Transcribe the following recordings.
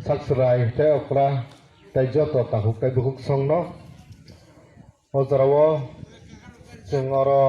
saksurai tei okra tei joto tahuk tei buhuk songno ojarawo जों oro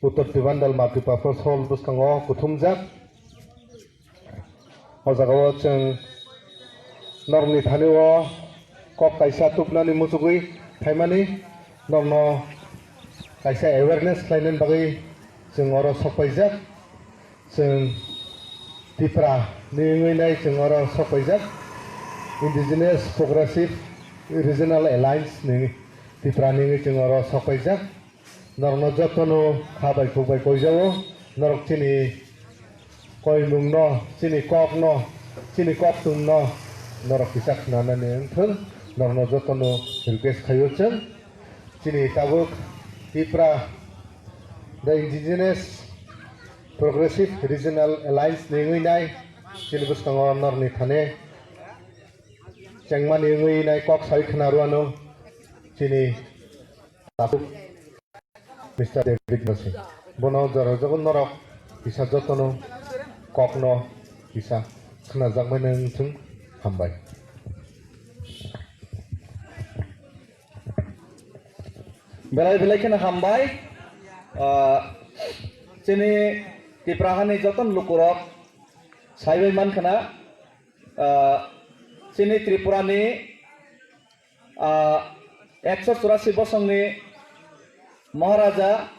Uttar Tibandal Matipafro sol buskango kuthumjak o jagao जों norni thanio kok kaisa tupnani musugui thaimani norno kaisa awareness khlainani bagui जों oro sokpaijak जों tipra ningui nai जों oro sokpaijak Indigenous Progressive Regional Alliance ni tipra ningui जों oro sokpaijak norno jotono khabai khukbai koijao norok chini koimungno chini kok tungno norok kisak nanani thung norno jotono request khayo chung chini tabuk tipra the Indigenous Progressive Regional Alliance ningui nai chini buskango norni thane chengma ningui nai kok sai khnaruano chini tabuk Mr. David Nasi bono jaro jogon norok bisa jotono kokno bisa khnajak main thung hambai belai kena hambai chini tiprahani joton lukurok saibai man khana chini Tripurani 184 bosongni Maharaja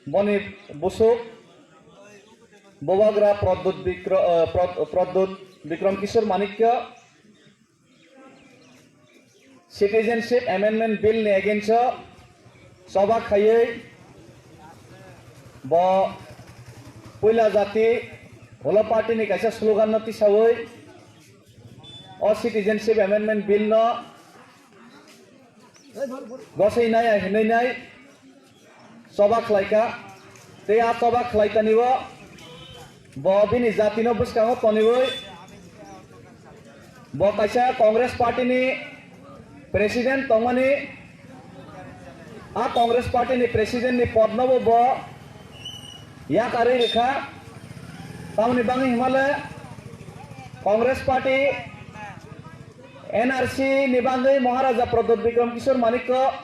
Boni Busuk Bobagra Pradut Bikram Kishore Manikya Citizenship Amendment Bill ni against Soba Khayei Bo Puila Jati Ola Party ni kaisa slogan noti sawoi O Citizenship Amendment Bill no Gosei nai hinai nai Soba Khlaika te a soba khlaita nibo bo bini jatino buskango toniboi bo kaisa Congress Party ni President tongmani a Congress Party ni President ni podnobo bo ya kari rekha tamni bangi himale Congress Party NRC ni bangi Maharaja Pradut Bikram Kishore Manikya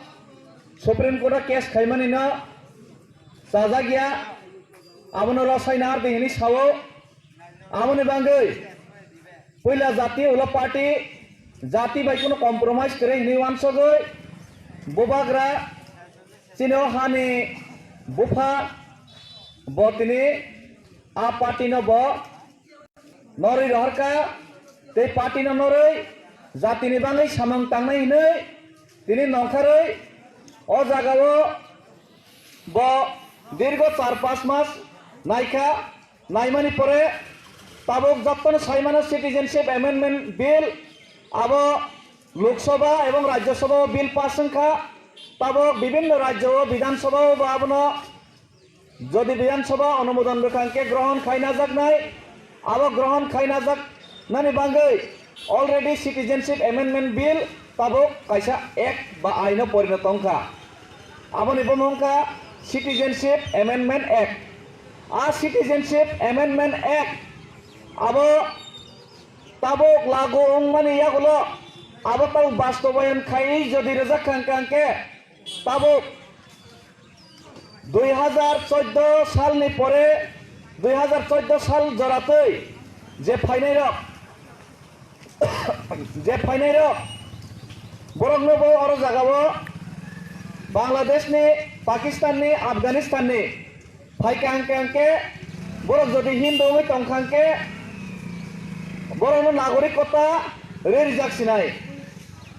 Supreme Court case khaimani na sajagia abono rosainar dehini sawo amoni bangai puila jati ulo party jati bai kono compromise kore hini wansogoi bobagra chino hani bufa botini a party no bo nori roharka te party no noroi jati ni bangai samang tangnai hinai tini nongkharoi o jagao bo দীর্ঘ 4-5 মাস নাইকা নাইমানি পরে তাবক যতন সাইমানো citizenship amendment bill আব লোকসভা এবং Rajya Sabha bill pass সংখ্যা তাবক বিভিন্ন রাজ্য বিধানসভা বা আবনো যদি বিধানসভা অনুমোদন রেখাঙ্কে গ্রহণ খাইনা যাক নাই আব গ্রহণ খাইনা যাক নানি বাঙ্গই অলরেডি সিটিজেনশিপ অ্যামেন্ডমেন্ট বিল তাবক কাইসা এক বা আইনে পরিণত অংখা আবনি বমংখা Citizenship Amendment Act. Citizenship Amendment Act. Abo tabok lagu mani ya gulo. Abo tahu bastobayan khai jadi rezak kangke. Tabok 2014 সাল ni pore 2014 সাল joratoi je phainai rok borok nobo oro jagao Bangladesh ni Pakistan ni Afghanistan ni phaika angke borok jodi Hindu bai tongkhangke borok no nagarikota rijak sinai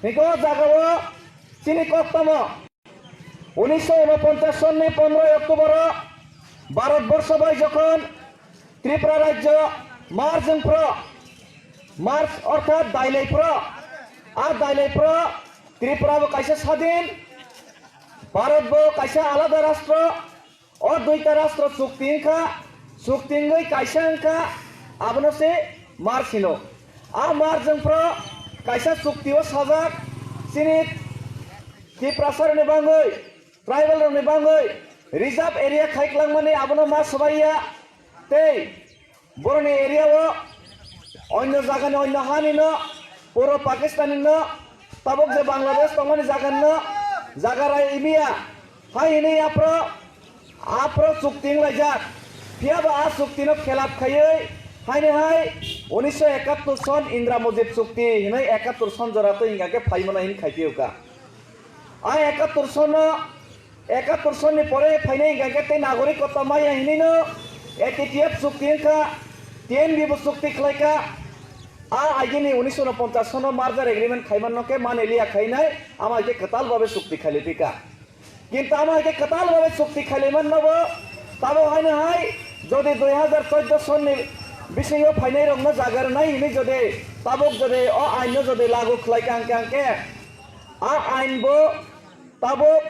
hiko jagao chini kottamo 1949 সন ni 15 October Bharatvarsha bai যখন ত্রিপুরা রাজ্য March অর্থাৎ দাইলাইপ্র ত্রিপুরা কাইসা স্বাধীন भारत बो काइसा आलादा राष्ट्र और दुईटा राष्ट्र चुक्तिंगै काइसा अंका आबनो से मार्चिनो मार्जोंफ्रा काइसा चुक्तिओ साजाक सिनि टिप्रासार नि बांगै ट्राइबल नि बांगै रिजर्व एरिया खाइक्लांमानि आबनो मा सबाइया तै बरनि एरियाओ অন্য জায়গায় অন্য হানি ন পুরো পাকিস্তানি ন তাবক যে বাংলাদেশ তমানি জাগান ন জাগারাই ইমিয়া হাই নেই আপro চুক্তিং লাইজাক ফিয়াবা আ চুক্তিনো খেলাপ খাইयै হাইনে হাই 1971 সন ইন্দ্রা মুজিব চুক্তি হিनै 71 সন জরাতো ইংগাকে ফাইমনা হিন খাইতিউকা আই 71 সননি পরে ফাইনে ইংগাকে তে নাগরিকতা মাইয়া হিনিনো এটিটিএফ চুক্তি হিনকা টিএনবি চুক্তি খাইকা আইগিনি 1949 সন মার্জার এগ্রিমেন্ট খাইমানকে মানেলিয়া খাইনাই আমাকে কতাল ভাবে চুক্তি খাইলিপিকা কিন্তু আমাকে কতাল ভাবে চুক্তি খাইলিমান নব তাবো হাইনে হাই যদি 2014 সননি বিসিও ফাইনাই রংনো জাগার নাই ইনি যদি তাবক যদি আইন যদি লাগু খাইকা আঙ্কে আইনবো তাবক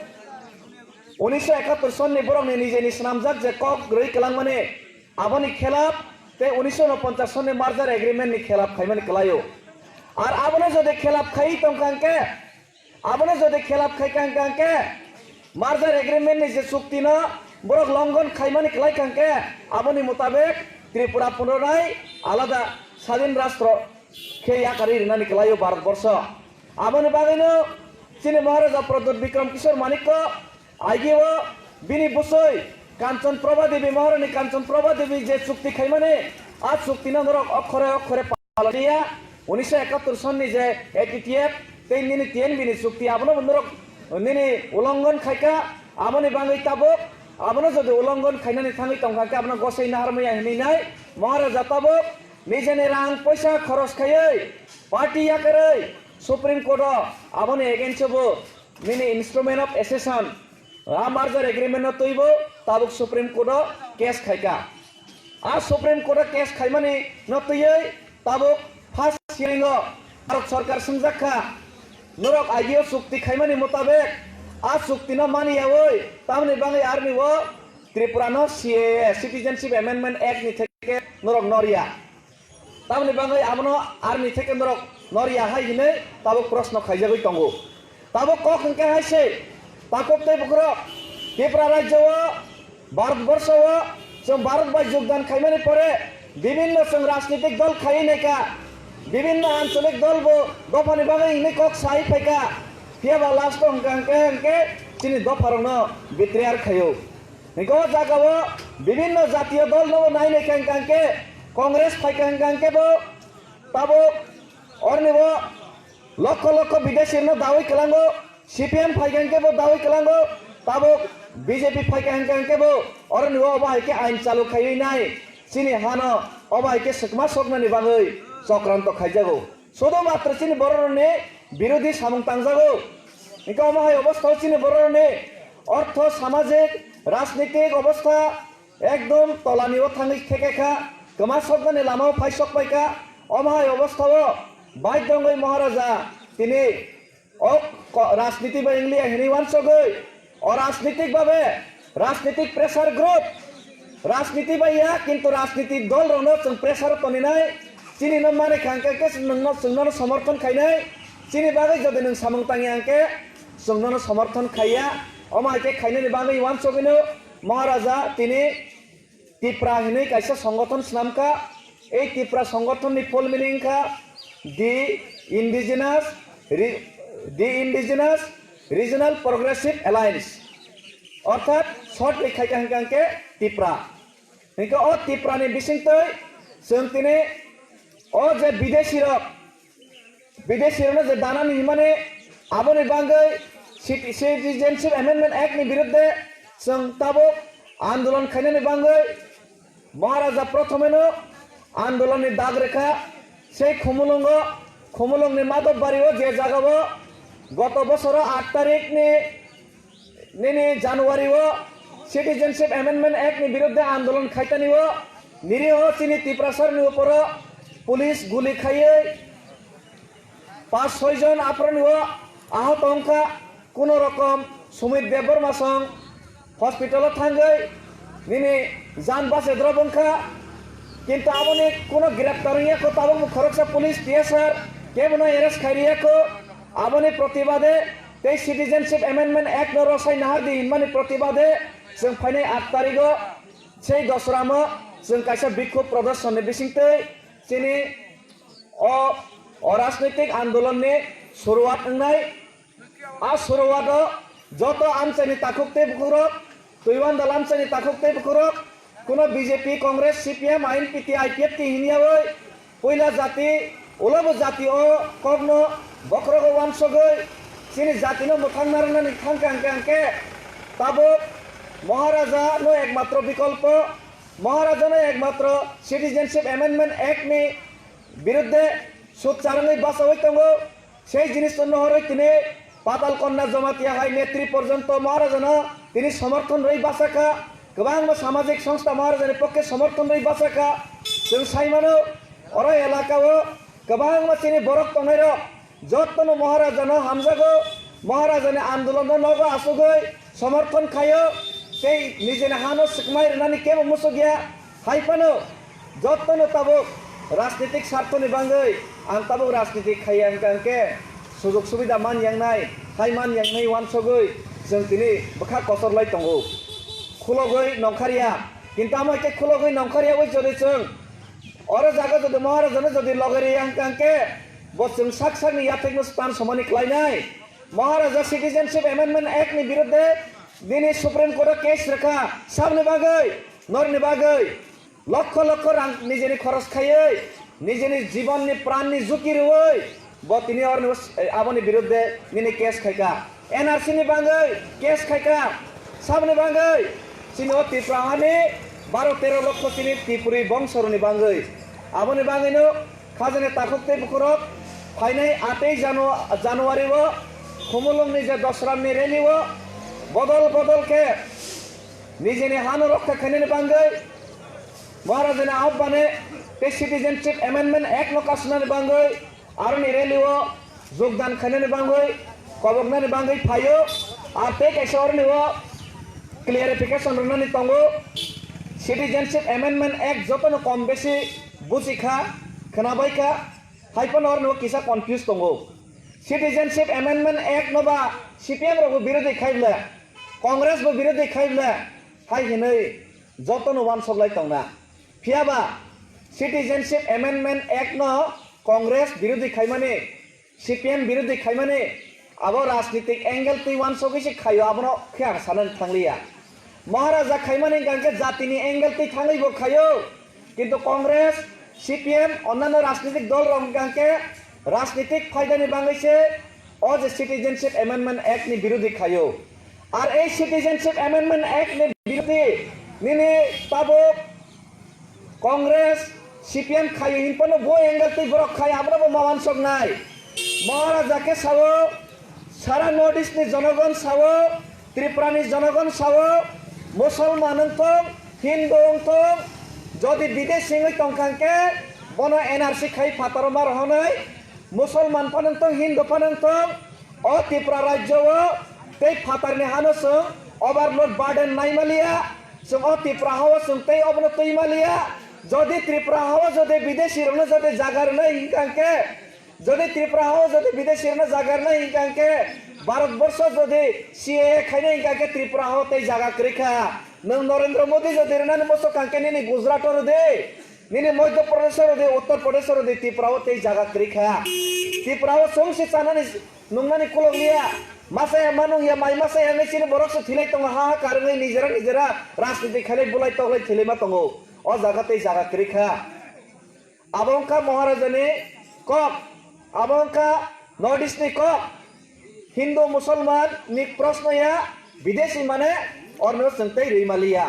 1971 সননি বরং নিজেনি নামজাক যে কক রই কলাং মানে আবনি খেলাপ ते 1949 सननि मार्जार एग्रीमेंट नि खेलाप खाइमान कलायो और आबने जदि खेलाप खाइ तंकांके आबने जदि खेलाप खाइ कांके मार्जार एग्रीमेंट नि जे चुक्ति न बरक लंघन खाइमान कलाय कांके आबनि मुताबिक त्रिपुरा पुनराय आलादा स्वाधीन राष्ट्र खेयाकारि रिनानि कलायो भारतवर्ष आबनि बागैनो चिनि महाराजा प्रद्युत विक्रम किशोर मानिक्य आइगियो बिनि बुसै कांचन प्रभा देवी महारानी कांचन प्रभा देवी जे चुक्ति खाइमाने आज चुक्ति न धरक अक्षरे अक्षरे पालनिया 1971 सननि जे एटीटीएफ तेनिनि टीएनबी नि चुक्ति आबनो बन्दरक निनि उल्लंघन खाइका आबनि बाङै ताबक आबनो जदि उल्लंघन खाइनानि थाङै तंखाके आबनो गसाइ नाहारमैया हिनिनाय महाराजा ताबक निजेनि रां पैसा खरच खायै पार्टी याकरै सुप्रीम कोर्ट आबनि एगेन्स्टबो निनि instrument of accession merger agreement तैबो ताबुक सुप्रीम कोर्ट केस खाइका सुप्रीम कोर्ट केस खाइमानि नतयै ताबुक फार्स्ट हियरिंग भारत सरकार संजाखा नरक आइयो चुक्ति खाइमानि मुताबिक चुक्ति न मानियावै तामनि बाङै आर्मी वो त्रिपुरा न सीएए सिटीजनशिप अमेंडमेंट एक्ट नि थेके नरक नरिया तामनि बाङै आबनो आर्मी थेके नरक नरिया हाय हिनै ताबुक प्रश्न खाइजागै तंगो ताबुक क खंके हायसे ताकबते बुकरो त्रिपुरा राज्य भारतवर्ष जों भारत बाय योगदान खाइमानि परे विभिन्न जों राजनीतिक दल खाइनायका विभिन्न आंचलिक दल बो दफानि बागै इनै कक साइ फाइका फियाबा लास्ट हंके चिनि दफारनो बिट्रियार खायो निको जागावो विभिन्न जातीय दल नो नाइने कांके कांग्रेस फाइका बो ताबो अरनिबो लक्ष लक्ष विदेशी न दावै कलांगो सीपीएम फाइका बो दावै कलांगो ताबो बीजेपी फाइका बो अरनिबो अबाइके आइन चालू खायै नाय चिनि हानो अबाइके सकमा सकनानि बागै चक्रांत खाइजागो शुधु मात्र चिनि बररनि विरोधी सामुं तांजागो निका माहाय अवस्था चिनि बररनि अर्थ सामाजिक राजनीतिक अवस्था एकदम तलानिओ थाङै थेकेखा कमा सकनानि लामाव फाइसक पाइका अमाहाय अवस्थाओ बायदंगै महाराजा तिनि राजनीति बा इंग्लिया हिनिवान सगै अराजनीतिक भावे राजनीतिक प्रेसार ग्रुप राजनीति बाया किंतु राजनीतिक दल रनो जों प्रेसार तनिनाय चिनि न माने खांके नोंनो जोंनो समर्थन खाइनाय चिनि बागै जदि नों सामुं ताङि आंके जोंनो समर्थन खाइया अमाइके खाइनानि बागै वान सगैनो महाराजा तिनि त्रिपुरा हिनै काइसा संगठन नामका ए त्रिपुरा संगठननि फुल मिनिं का दि इन्डिजिनास রিজনাল প্রগ্রেসিভ অ্যালায়েন্স অর্থাৎ শর্ট লেখাইকা হাঙ্কে त्रिपुरा निको त्रिपुरानि बिसिंतै जों तिनि जे विदेशीरनो जे दानानि हिमाने आबनि बांगै सिटीजनशिप अमेंडमेंट एक्ट नि विरुद्धे जों ताबो आंदोलन खाइनानि बांगै महाराजा प्रथमेनो आंदोलननि दाग रेखा से खुमुलंगनि माधव बारिओ जे जागाबो गत बছर 8 तारिख नि जानुवारी सिटीजनशिप अमेंडमेंट एक्ट नि विरुद्धे आंदोलन खाइतानि निरीह चिनि त्रिपुरा सरनि ऊपर पुलिस गुली खाइयै 5-6 जन आप्रनि आहत अंका कुनो रकम सुमित देवबर्मा सं हस्पिटाल थांगै निनि जान बासे द्रबंखा किंतु आबनि कुनो गिरफ्तारिया को ताबो खरकसा पुलिस टीएसआर केबनो अरेस्ट खाइरिया को आबनि प्रतिबादे ते सिटीजनशिप अमेंडमेंट एक्ट न रसाय नाहारदि हिनमानि प्रतिबादे जों फैनाय 8 तारिखआव से दसरामो जों काइसा बिक्षोभ प्रदर्शन बिसिंतै चिनि अराजनैतिक आंदोलन ने शुरुआत नंगनाय आ शुरुआत যত আমচানি তাকুকতে বুকুরক তুইবান দল আমচানি তাকুকতে বুকুরক কোন BJP Congress CPM INPT IPFT হিনিয়াবই পয়লা জাতি ওলাবো জাতি ও কগ্ন বক্রগ ওয়ানসগৈ সিনি জাতিনো মোথাং নারনানি থাংকাংকে আংকে তাবো মহারাজা নো একমাত্র বিকল্প মহারাজা নো একমাত্র সিটিজেনশিপ অ্যামেন্ডমেন্ট অ্যাক্ট নি বিরুদ্ধে সুচারণই বাঁচাবই তঙ্গো সেই জিনিস নহরই তিনি পাতাল কন্যা জমাতিয়া হাই নেত্রী পর্যন্ত মহারাজানো তিনি সমর্থন রই বাঁচাকা গোबां সামাজিক সংস্থা মহারাজানি পক্ষে সমর্থন রই বাঁচাকা जों साइमानो अर एलाकाओ गोबां मानसिनि बरफ तंनाय जतनो महाराजानो हामजागो महाराजानि आंदोलन नगो आसुगै समर्थन खायो সেই নিজেने हानो सिकमाय रनानि केबो मुसो गया हाइफानो जतनो ताबो राजनीतिक स्वार्थनि बांगै आं ताबो राजनीतिक खायो आंके सुजुग सुबिदा मान यांनाय हाइ मान यांनाय वानसगै जों दिनै बखा कसरलाय दंगौ खुलगै नंखारिया किन्तु आमाके खुलगै नंखारिया बै जदि जों अर जागा जदि महाराजानो जदि लगेरि आंके बसजों साक साकनि याथेकनो स्थान समानि खालायनाय महाराजा सिटिजेनशिप एमेन्डमेन्ट एक्ट नि बिरुद्धे दिनै सुप्रीम कोर्ट केस रेखा साबनि बागै नरनि बागै लक्ष लक्ष रां निजेनि खरच खायै निजेनि जीवननि प्राणनि झुकी रुवै बतिनि अरनि आबनि बिरुद्धे दिनै केस खायका एनआरसी नि बागै केस खायका साबनि बागै सिनो तिफ्राहानि 12-13 लक्ष सिनि त्रिपुरी बंशरनि बागै आबनि बागैनो खाजने ताखुकते बुकुरक फाइनाय 8 जानुवारिओ खुमुलुंनि जे दसरामनि रेलिओ बदल बदल के निजेनि हानो रक्षा खायनायनि बागै महाराजानि आह्वाने बे सिटिजेनशिप एमेन्डमेन्ट एक्ट न कासनानि बागै आरनि रेलिओ योगदान खायनायनि बागै कबकनानि बागै फायो आर बे केसरनिओ क्लियरिफिकेशन रनानि तंगो सिटिजेनशिप एमेन्डमेन्ट एक्ट जतनो कम बेसि बुजिखा खोनाबायखा हाइफन अरनो किसा कन्फ्यूज दंगो सिटिजेनशिप एमेन्डमेन्ट एक्ट नबा सीपीएम रगो बिरोधी खाइब्ला कांग्रेस बो बिरोधी खाइब्ला हाइ हिनै जतनो वानसगलाय तंना फियाबा सिटिजेनशिप एमेन्डमेन्ट एक्ट न कांग्रेस बिरोधी खाइमाने सीपीएम बिरोधी खाइमाने आबो राजनीतिक एंगल ति वानसगैसे खायो आबनो ख्या सानन थांलिया महाराजा खाइमाने गांके जातिनि एंगल ति थांगैबो खायो किन्तु कांग्रेस सीपीएम अन्यान्य राजनीतिक दल रंग गांके राजनीतिक फायदानि बांगैसे अ जे सिटिजेनशिप एमेन्डमेन्ट एक्ट नि बिरोधी खायो आर ए सिटिजेनशिप एमेन्डमेन्ट एक्ट नि बिरोधी निने ताबो कांग्रेस सीपीएम खायो हिनपनो बो एंगल ति बरक खाय आब्राबो मावान सकनाय महाराजा के सावो सारा नॉर्थ ईस्ट नि जनगण सावो त्रिपुरानि जनगण सावो मुसलमान हिंदू जदि विदेशी टंकांके बन एनआरसी खाई फातर मार हनै मुसलमान फानंत हिंदू फानंत अ त्रिपुरा राज्य ते फातरनि हानोसों ओवरलोड बार्डन नाइमालिया जों अ त्रिपुरा हाव जों ते अबनो तैमालिया जदि त्रिपुरा हाव जदि विदेशी रनो जदि जागारनै हिंकांके जदि त्रिपुरा हाव जदि विदेशी रनो जागारनै हिंकांके भारतवर्ष जदि सीए खायनै हिंकांके त्रिपुरा हाव ते जागा क्रिखा नों नरेंद्र मोदी जदि रनानै मोसो कांके नि गुजरात रदे निने मध्य प्रदेश रदे उत्तर प्रदेश रदे त्रिपुरा हाव ते जागा क्रिखा त्रिपुरा हाव संसि चानानै नंनानै कुलगलिया मासाया मानुया माइ मासाया नैसिनि बरकसो थिलाय तंग हा कारनै निजेरा राजनीति खायलै बुलाय तगलै थिलेमा तंगो अ जागा ते जागा क्रिखा आबंका महाराजानि कक आबंका नॉर्थ ईस्ट नि कक हिंदू मुसलमान नि प्रश्नया विदेशी माने और संते रैमालिया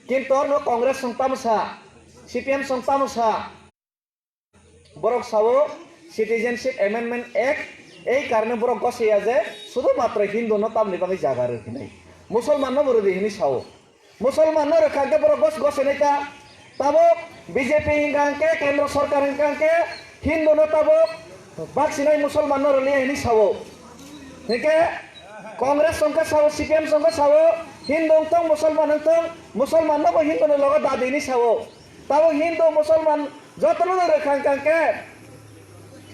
किंतु और कांग्रेस संतामसा सीपीएम संतामसा बरक सावो सिटिजेनशिप एमेन्डमेंट एक्ट এই কারণে বড় গসিয়া যে শুধুমাত্র হিন্দু ন তামনি বাঙালি জায়গা রেখে নাই মুসলমান বড় দিহিনি সাও মুসলমান রেখাকে বড় গস গসে নাইতা তাবো বিজেপি হিংকাকে কেন্দ্র সরকার হিংকাকে হিন্দু ন তাবো বাক্সিনাই মুসলমান রলিয়া হিনি সাও হেকে कांग्रेस संख्या सावो सीपीएम संख्या सावो हिंदू मुसलमान नबो हिंदू ने लगो दादीनी सावो तावो हिंदू मुसलमान जतनो रेखांकांके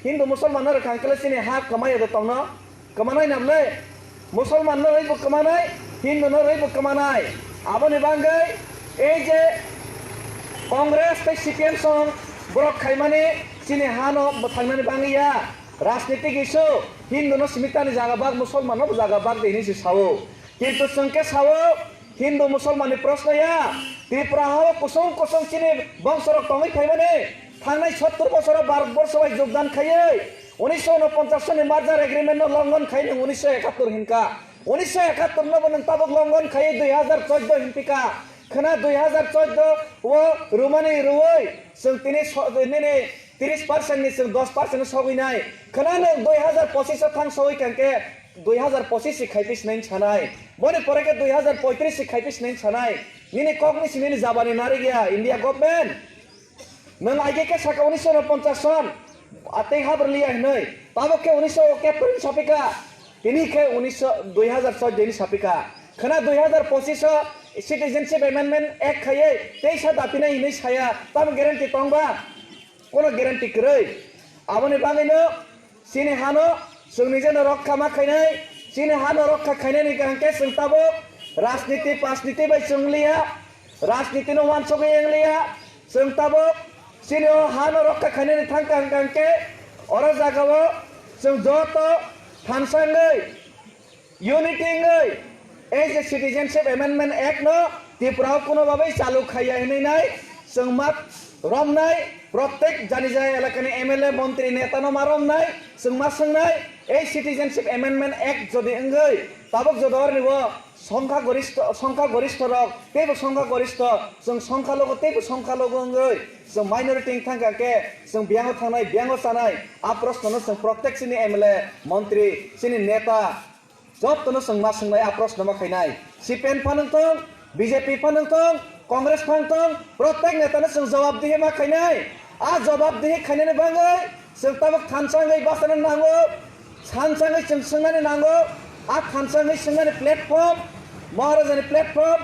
हिंदू मुसलमान रेखांकले सिने हा कमाय दे तंगनो कमानाय नामले मुसलमान न रैबो कमानाय हिंदू न रैबो कमानाय आबनि बांगै ए जे कांग्रेस ते सीपीएम सं बरक खायमाने सिने हानो थांनानै बांगैया राजनीतिक इशू हिंदू नो सिमितानि जागाबाग मुसलमान नो जागाबाग देनी से सावो किंतु संके सावो हिंदू मुसलमान प्रश्न या त्रिपुरा हो कुसुम कुसुम चिनि बंशरक तंगै खायमाने थांनाय 70 বছর भारतवर्ष बाय योगदान खायै 1949 सननि मार्जार एग्रीमेंट नो लंघन खायै 1971 हिनका 1971 नो बन ताबक लंघन खायै 2014 हिनपिका खना 2014 वो रुमानी रुवै जों तिनि 30% नि जों 10% सगैनाय खना 2025 थां सगै कांके 2025 खायपिस नाइन छानाय बने परेके 2035 खायपिस नाइन छानाय निने कॉग्निस निने जाबानि नारे गया इंडिया गवर्नमेंट नों आगे के साका 1949 सन आते हाबरलिया नै ताबके 1900 के प्रिंस सापिका तिनि के 2014 देनि सापिका खना 2025 सिटीजनशिप अमेंडमेंट एक्ट खायै तेसा दापिनाय नै साया ताम ग्यारेंटी तंबा कोनो ग्यारेंटी करै आबने बाङैनो सिने हानो जोंनि जेन रक्षा मा खायनाय सिने हानो रक्षा खायनायनि गांके जोंताबो राजनीति पासनीति बाय जोंलिया राजनीति नो वानसोगे एंलिया जोंताबो सिने हानो रक्षा खायनायनि थांकां गांके अरा जागावो जों जत थानसाङै यूनिटिङै as a citizenship amendment act नो त्रिपुरा कोनो भाबे चालू खायनाय जों मा रमनाय प्रत्येक जानि जाय एलाकानि एमएलए मंत्री नेता नो मा रमनाय जों मा सोंनाय ए सिटीजनशिप अमेंडमेंट एक्ट जदि अंगै ताबक जदर निबो संख्या गरिष्ठ रक तेबो संख्या गरिष्ठ जों संख्या लोगो तेबो संख्या लोगो अंगै जों माइनॉरिटी थांगा के जों बियांगो थांनाय बियांगो जानाय आ प्रश्न नो जों प्रत्येक सिनि एमएलए मंत्री सिनि नेता जबतनो जों मा सोंनाय आ प्रश्न मा खायनाय सीपीएम फानंतों बीजेपी फानंतों कांग्रेस फानंतों प्रत्येक नेतानो जों जवाबदिहि मा खायनाय आ जवाबदिहि खायनायनि बाङै जों ताबक थानसाङै बासना नांगौ सानसाङै जों सोंनानै नांगौ आ थानसाङै सोंनानै प्लेटफर्म महाराजानि प्लेटफर्म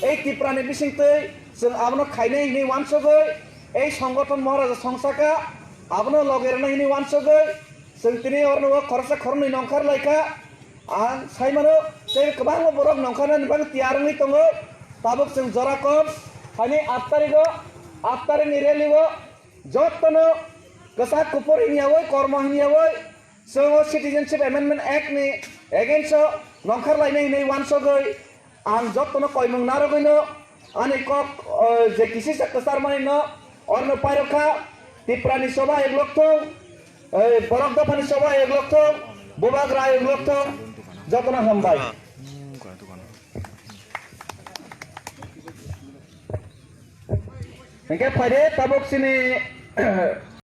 ए त्रिपुरानि बिसिंतै जों आबनो खायनाय नि वानसगै ए संगठन महाराजा संसाका आबनो लगेरनाय नि वानसगै जों तिनि अरनो खरसा खरनै नंखार लायका आं साइमानो ते गोबां बरक नंखारनानै बां तियारङै दङो ताबक जों जराकम खानि 8 तारिखनि रेलिवो जतनो गसा कुपर हिनियावै कर्म हिनियावै जों सिटीजनशिप अमेंडमेंट एक्ट नि एगेंस्ट नंखार लायनाय नि वानसगै आं जतनो कयमं नारगैनो आनि कक जे किसी से कसार मानिनो अरनो पायरखा त्रिपुरानि सभा एकलक्थों बरक दफानि सभा एकलक्थों बुबाग्रा एकलक्थों जतनो हामबाय इनके फायदे ताबक सिनि